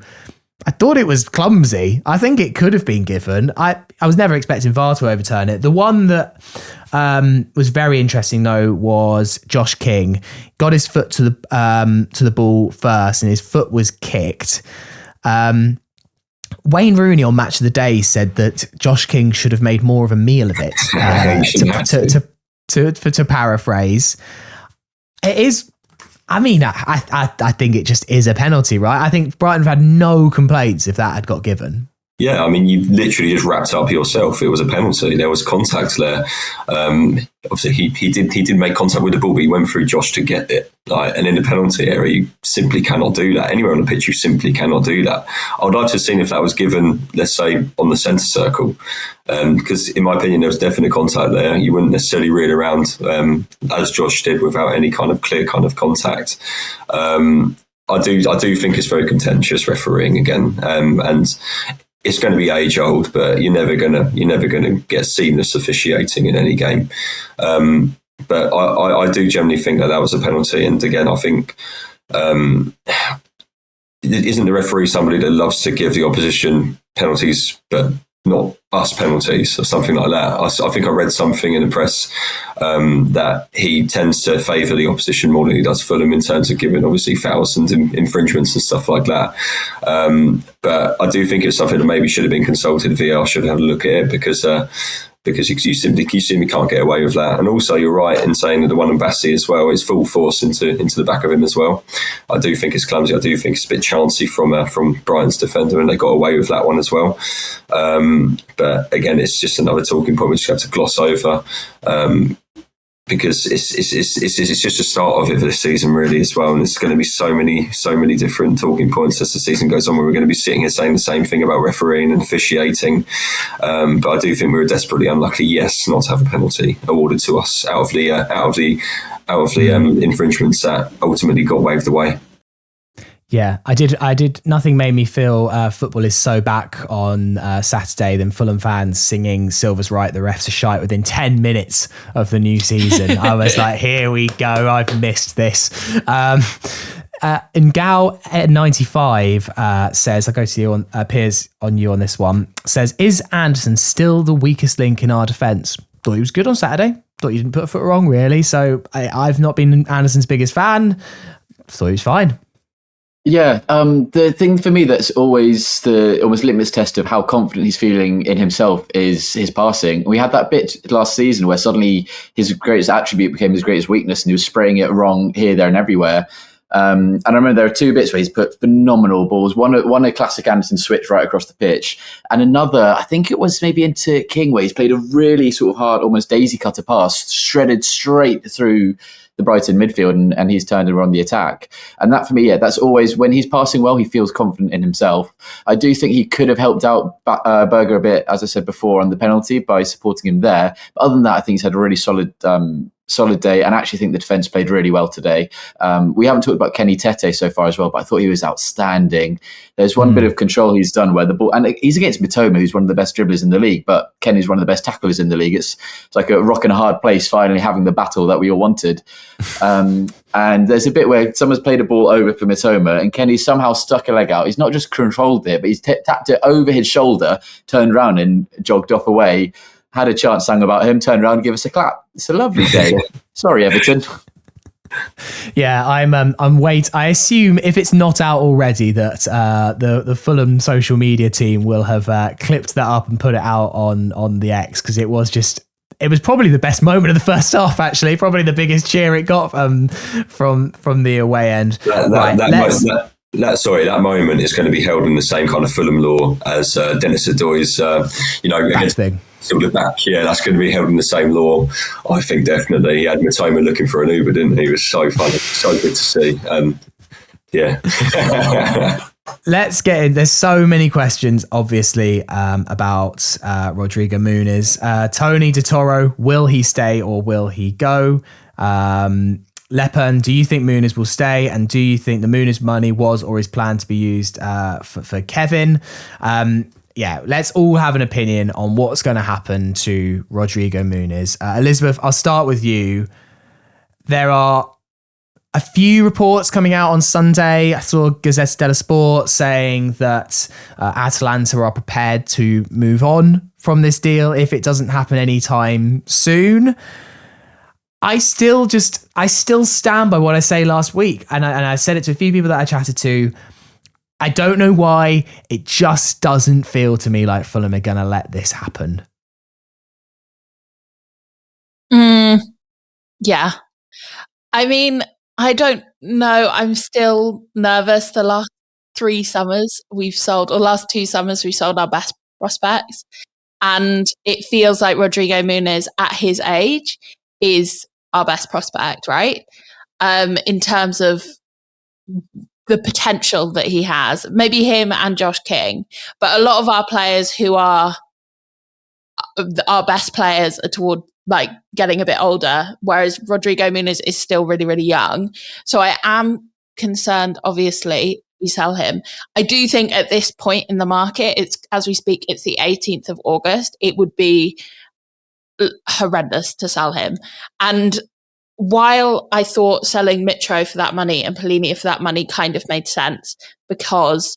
I thought it was clumsy. I think it could have been given. I was never expecting VAR to overturn it. The one that was very interesting, though, was Josh King got his foot to the ball first, and his foot was kicked. Wayne Rooney on Match of the Day said that Josh King should have made more of a meal of it. To paraphrase, it is. I mean, I think it just is a penalty, right? I think Brighton have had no complaints if that had got given. Yeah, I mean, you've literally just wrapped up yourself. It was a penalty. There was contact there. Obviously, he did make contact with the ball, but he went through Josh to get it. And in the penalty area, you simply cannot do that. Anywhere on the pitch, you simply cannot do that. I would like to have seen if that was given, let's say, on the centre circle. Because in my opinion, there was definite contact there. You wouldn't necessarily reel around as Josh did without any kind of clear kind of contact. I do think it's very contentious refereeing again. And it's going to be age old, but you're never gonna get seamless officiating in any game. But I do generally think that was a penalty. And again, I think isn't the referee somebody that loves to give the opposition penalties, but not us penalties or something like that? I think I read something in the press that he tends to favour the opposition more than he does Fulham in terms of giving obviously fouls and infringements and stuff like that. But I do think it's something that maybe should have been consulted. VR should have had a look at it because you simply can't get away with that. And also, you're right in saying that the one on Bassey as well is full force into the back of him as well. I do think it's clumsy. I do think it's a bit chancy from Brighton's defender, and they got away with that one as well. But again, it's just another talking point we just have to gloss over. Because it's just a start of it for this season really as well, and there's going to be so many different talking points as the season goes on, where we're going to be sitting here saying the same thing about refereeing and officiating. But I do think we were desperately unlucky, yes, not to have a penalty awarded to us out of the the infringements that ultimately got waved away. Yeah, I did. Nothing made me feel football is so back on Saturday than Fulham fans singing "Silver's right, the refs are shite" within 10 minutes of the new season. I was like, here we go. I've missed this. And Gal at 95 says, I'll go to you on Piers on you on this one. Says, is Andersen still the weakest link in our defence? Thought he was good on Saturday. Thought you didn't put a foot wrong, really. So I've not been Andersen's biggest fan. Thought he was fine. Yeah, the thing for me that's always the almost litmus test of how confident he's feeling in himself is his passing. We had that bit last season where suddenly his greatest attribute became his greatest weakness, and he was spraying it wrong here, there, and everywhere. And I remember there are two bits where he's put phenomenal balls. One a classic Andersen switch right across the pitch, and another, I think it was maybe into King, where he's played a really sort of hard, almost daisy cutter pass, shredded straight through the Brighton midfield, and he's turned around the attack. And that for me, that's always, when he's passing well, he feels confident in himself. I do think he could have helped out Berger a bit, as I said before, on the penalty by supporting him there. But other than that, I think he's had a really solid day, and I actually think the defence played really well today. We haven't talked about Kenny Tete so far as well, but I thought he was outstanding. There's one bit of control he's done where the ball, and he's against Mitoma, who's one of the best dribblers in the league, but Kenny's one of the best tacklers in the league. It's like a rock and a hard place, finally having the battle that we all wanted. And there's a bit where someone's played a ball over for Mitoma, and Kenny somehow stuck a leg out. He's not just controlled it, but he's tapped it over his shoulder, turned around and jogged off away. Had a chance sung about him, turned around and give us a clap. It's a lovely day. Sorry, Everton. Yeah, I assume if it's not out already that the Fulham social media team will have clipped that up and put it out on the X, because it was probably the best moment of the first half, actually. Probably the biggest cheer it got from the away end. That moment is going to be held in the same kind of Fulham law as Dennis Adoy's, back thing. Sort of back, yeah, that's going to be held in the same law. I think definitely. He had Mitoma looking for an Uber, didn't he? It was so funny, so good to see. Yeah. Let's get in. There's so many questions, obviously, about Rodrigo Muniz. Tony DeToro, will he stay or will he go? Lepan, do you think Muniz will stay? And do you think the Muniz money was or is planned to be used for Kevin? Yeah, let's all have an opinion on what's going to happen to Rodrigo Muniz. Elizabeth, I'll start with you. There are a few reports coming out on Sunday. I saw Gazzetta dello Sport saying that Atalanta are prepared to move on from this deal if it doesn't happen anytime soon. I still stand by what I say last week, and I said it to a few people that I chatted to. I don't know why, it just doesn't feel to me like Fulham are going to let this happen. Yeah. I mean, I don't know. I'm still nervous. The last 2 summers we've sold our best prospects. And it feels like Rodrigo Muniz at his age is our best prospect, right? In terms of the potential that he has, maybe him and Josh King, but a lot of our players who are our best players are toward like getting a bit older, whereas Rodrigo Muniz is still really, really young. So I am concerned, obviously, we sell him. I do think at this point in the market, it's as we speak, it's the 18th of August. It would be horrendous to sell him. And while I thought selling Mitro for that money and Polini for that money kind of made sense because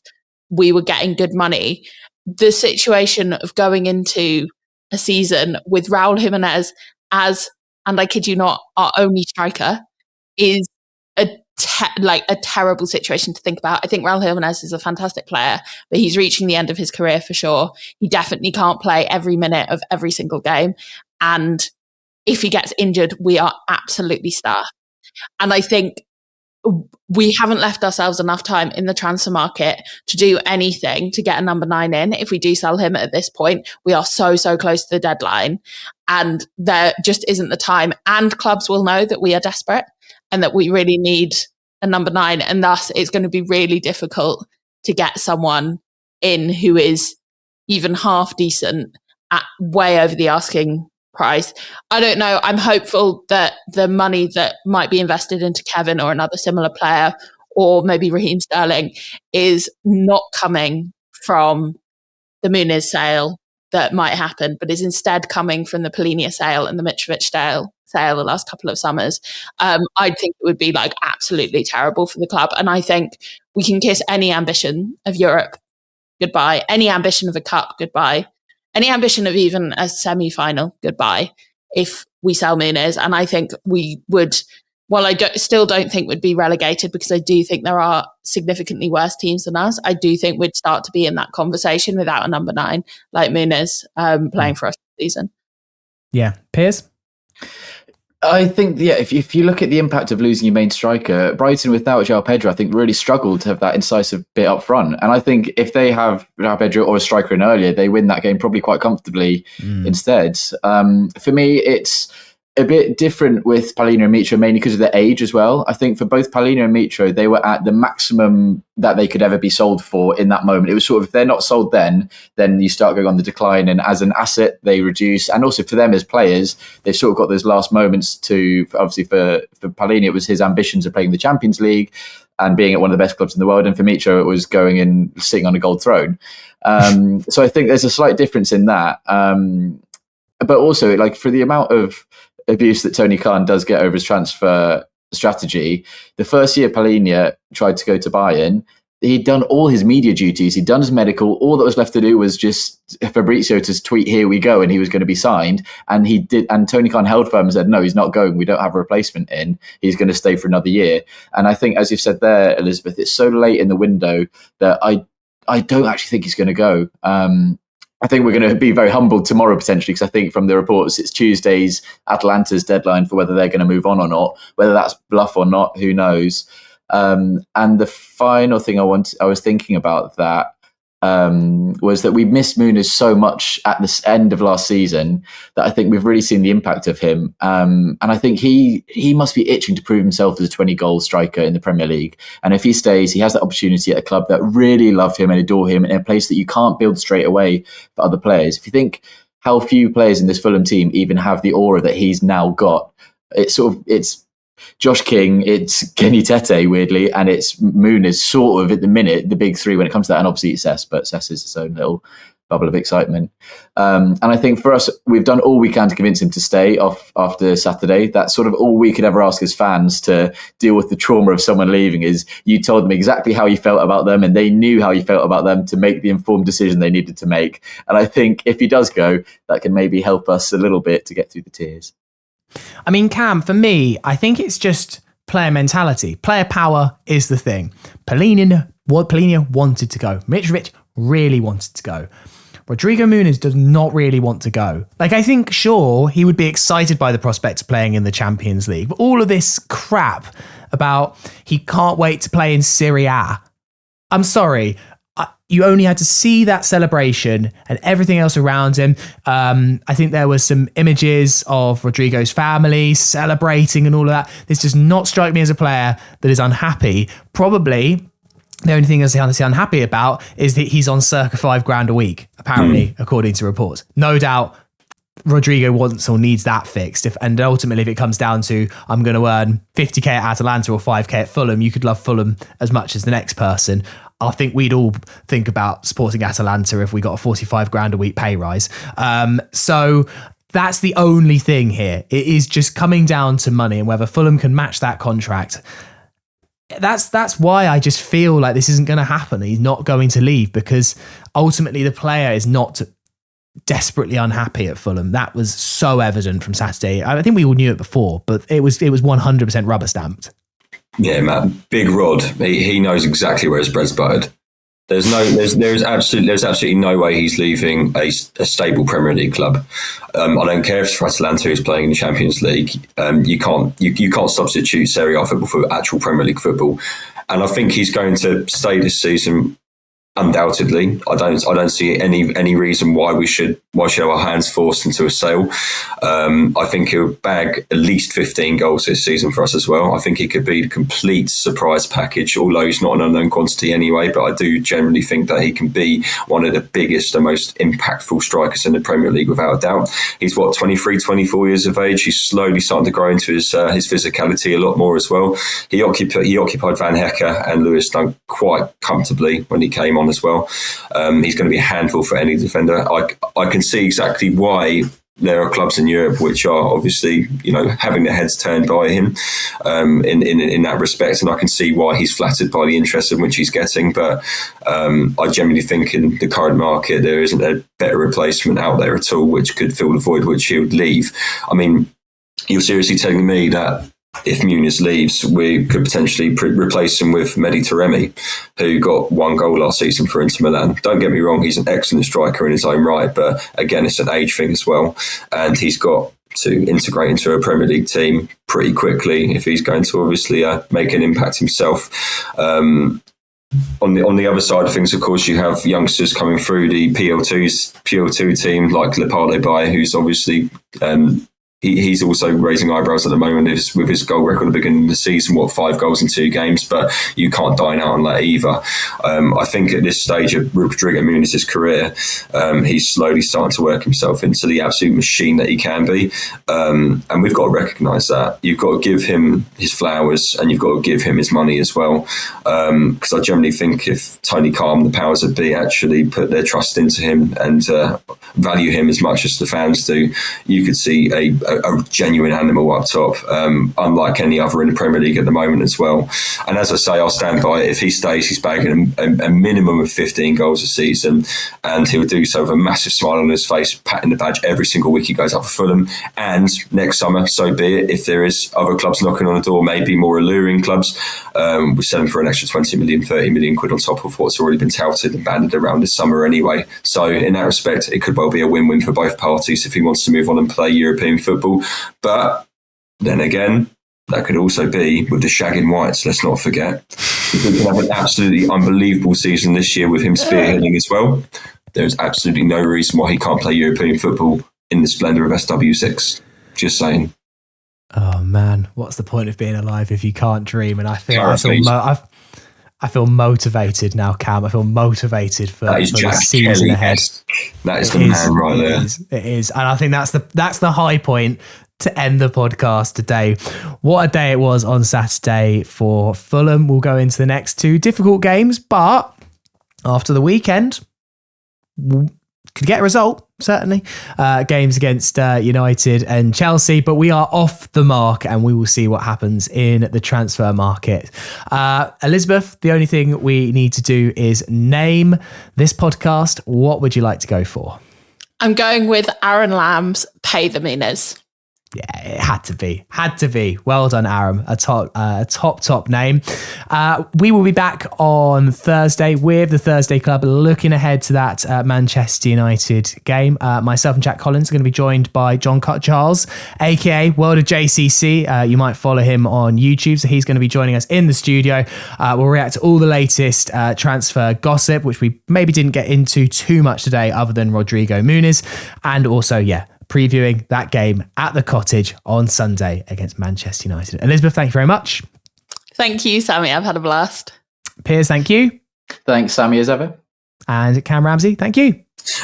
we were getting good money, the situation of going into a season with Raul Jimenez as, and I kid you not, our only striker is a terrible situation to think about. I think Raul Jimenez is a fantastic player, but he's reaching the end of his career for sure. He definitely can't play every minute of every single game. And if he gets injured, we are absolutely stuffed. And I think we haven't left ourselves enough time in the transfer market to do anything to get a number 9 in. If we do sell him at this point, we are so close to the deadline, and there just isn't the time. And clubs will know that we are desperate and that we really need a number 9. And thus it's going to be really difficult to get someone in who is even half decent at way over the asking price. I don't know. I'm hopeful that the money that might be invested into Kevin or another similar player, or maybe Raheem Sterling, is not coming from the Muniz sale that might happen, but is instead coming from the Palhinha sale and the Mitrovic sale the last couple of summers. I think it would be like absolutely terrible for the club. And I think we can kiss any ambition of Europe goodbye, any ambition of a cup goodbye, any ambition of even a semi-final goodbye if we sell Muniz. And I think we would, while I still don't think we'd be relegated, because I do think there are significantly worse teams than us, I do think we'd start to be in that conversation without a number 9 like Muniz playing for us this season. Yeah. Piers? I think, if you look at the impact of losing your main striker, Brighton without João Pedro, I think really struggled to have that incisive bit up front. And I think if they have João Pedro or a striker in earlier, they win that game probably quite comfortably instead. For me, it's a bit different with Palhinha and Mitro, mainly because of their age as well. I think for both Palhinha and Mitro, they were at the maximum that they could ever be sold for in that moment. It was sort of, if they're not sold then you start going on the decline. And as an asset, they reduce. And also for them as players, they've sort of got those last moments to, obviously for Palhinha, it was his ambitions of playing the Champions League and being at one of the best clubs in the world. And for Mitro, it was going and sitting on a gold throne. So I think there's a slight difference in that. But also, like, for the amount of abuse that Tony Khan does get over his transfer strategy, the first year Palhinha tried to go to Bayern, he'd done all his media duties, he'd done his medical, all that was left to do was just Fabrizio to tweet, "Here we go," and he was going to be signed. And he did, and Tony Khan held firm and said, "No, he's not going, we don't have a replacement in, he's going to stay for another year." And I think, as you've said there, Elizabeth, it's so late in the window that I don't actually think he's going to go. I think we're going to be very humbled tomorrow, potentially, because I think from the reports, it's Tuesday's Atalanta's deadline for whether they're going to move on or not. Whether that's bluff or not, who knows? And the final thing I was thinking about that was that we missed Muniz so much at the end of last season that I think we've really seen the impact of him. And I think he must be itching to prove himself as a 20-goal striker in the Premier League. And if he stays, he has that opportunity at a club that really love him and adore him, in a place that you can't build straight away for other players. If you think how few players in this Fulham team even have the aura that he's now got, it's Josh King, it's Kenny Tete, weirdly, and it's Muniz, sort of at the minute, the big three when it comes to that. And obviously it's Cess, but Cess is its own little bubble of excitement. And I think for us, we've done all we can to convince him to stay off after Saturday. That's sort of all we could ever ask as fans to deal with the trauma of someone leaving, is you told them exactly how you felt about them and they knew how you felt about them to make the informed decision they needed to make. And I think if he does go, that can maybe help us a little bit to get through the tears. I mean, Cam, for me, I think it's just player mentality. Player power is the thing. Palhinha wanted to go. Mitrovic really wanted to go. Rodrigo Muniz does not really want to go. Like, I think, sure, he would be excited by the prospect of playing in the Champions League, but all of this crap about he can't wait to play in Serie A. I'm sorry. You only had to see that celebration and everything else around him. I think there was some images of Rodrigo's family celebrating and all of that. This does not strike me as a player that is unhappy. Probably the only thing he's unhappy about is that he's on circa $5,000 a week, apparently, according to reports. No doubt Rodrigo wants or needs that fixed. And ultimately, if it comes down to, I'm going to earn 50k at Atalanta or 5k at Fulham, you could love Fulham as much as the next person. I think we'd all think about supporting Atalanta if we got a $45,000 a week pay rise. So that's the only thing here. It is just coming down to money and whether Fulham can match that contract. That's why I just feel like this isn't going to happen. He's not going to leave because ultimately the player is not desperately unhappy at Fulham. That was so evident from Saturday. I think we all knew it before, but it was 100% rubber stamped. Yeah, man, Big Rod. He knows exactly where his bread's buttered. There's absolutely no way he's leaving a stable Premier League club. I don't care if it's for Atalanta who's playing in the Champions League. You can't substitute Serie A football for actual Premier League football. And I think he's going to stay this season. undoubtedly. I don't see any reason why we should have our hands forced into a sale. I think he'll bag at least 15 goals this season for us as well. I think he could be a complete surprise package, although he's not an unknown quantity anyway. But I do generally think that he can be one of the biggest and most impactful strikers in the Premier League without a doubt. He's 23, 24 years of age. He's slowly starting to grow into his physicality a lot more as well. He occupied Van Hecker and Lewis Dunk quite comfortably when he came on as well. He's going to be a handful for any defender. I can see exactly why there are clubs in Europe which are obviously, having their heads turned by him in that respect, and I can see why he's flattered by the interest in which he's getting. But I generally think in the current market there isn't a better replacement out there at all which could fill the void which he would leave. I mean, you're seriously telling me that if Muniz leaves, we could potentially replace him with Mehdi Taremi, who got 1 goal last season for Inter Milan. Don't get me wrong, he's an excellent striker in his own right, but again, it's an age thing as well. And he's got to integrate into a Premier League team pretty quickly if he's going to obviously make an impact himself. On the other side of things, of course, you have youngsters coming through the PL2 team like Lepale Bay, who's obviously... He's also raising eyebrows at the moment with his goal record at the beginning of the season, 5 goals in 2 games, but you can't dine out on that either. I think at this stage of Rodrigo Muniz's career, he's slowly starting to work himself into the absolute machine that he can be. And we've got to recognise that. You've got to give him his flowers and you've got to give him his money as well. Because I generally think if Tony Khan, the powers that be, actually put their trust into him and value him as much as the fans do, you could see a genuine animal up top, unlike any other in the Premier League at the moment as well. And as I say, I'll stand by it. If he stays, he's bagging a minimum of 15 goals a season, and he'll do so with a massive smile on his face, patting the badge every single week he goes up for Fulham. And next summer, so be it. If there is other clubs knocking on the door, maybe more alluring clubs, we sell him for an extra 20 million, 30 million quid on top of what's already been touted and banded around this summer anyway. So in that respect, it could well be a win-win for both parties if he wants to move on and play European football. But then again, that could also be with the shagging whites, let's not forget. If we can have an absolutely unbelievable season this year with him spearheading as well, there's absolutely no reason why he can't play European football in the splendour of SW6. Just saying. Oh man, what's the point of being alive if you can't dream? And I feel motivated now, Cam. I feel motivated for the season ahead. That is the man right there. It is. And I think that's the high point to end the podcast today. What a day it was on Saturday for Fulham. We'll go into the next 2 difficult games, but after the weekend, we could get a result, certainly. Games against United and Chelsea, but we are off the mark and we will see what happens in the transfer market. Elizabeth, the only thing we need to do is name this podcast. What would you like to go for? I'm going with Aaron Lamb's Pay the Muniz. Yeah, it had to be. Well done, Aaron. A top name. We will be back on Thursday with the Thursday Club, looking ahead to that Manchester United game. Myself and Jack Collins are going to be joined by John Charles, aka World of JCC. You might follow him on YouTube, so he's going to be joining us in the studio. We'll react to all the latest transfer gossip, which we maybe didn't get into too much today, other than Rodrigo Muniz, and also, previewing that game at the Cottage on Sunday against Manchester United. Elizabeth, thank you very much. Thank you, Sammy. I've had a blast. Piers, thank you. Thanks, Sammy, as ever. And Cam Ramsey, thank you.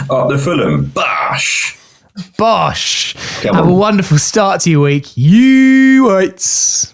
Up the Fulham. Bosh. Have a wonderful start to your week. You whites.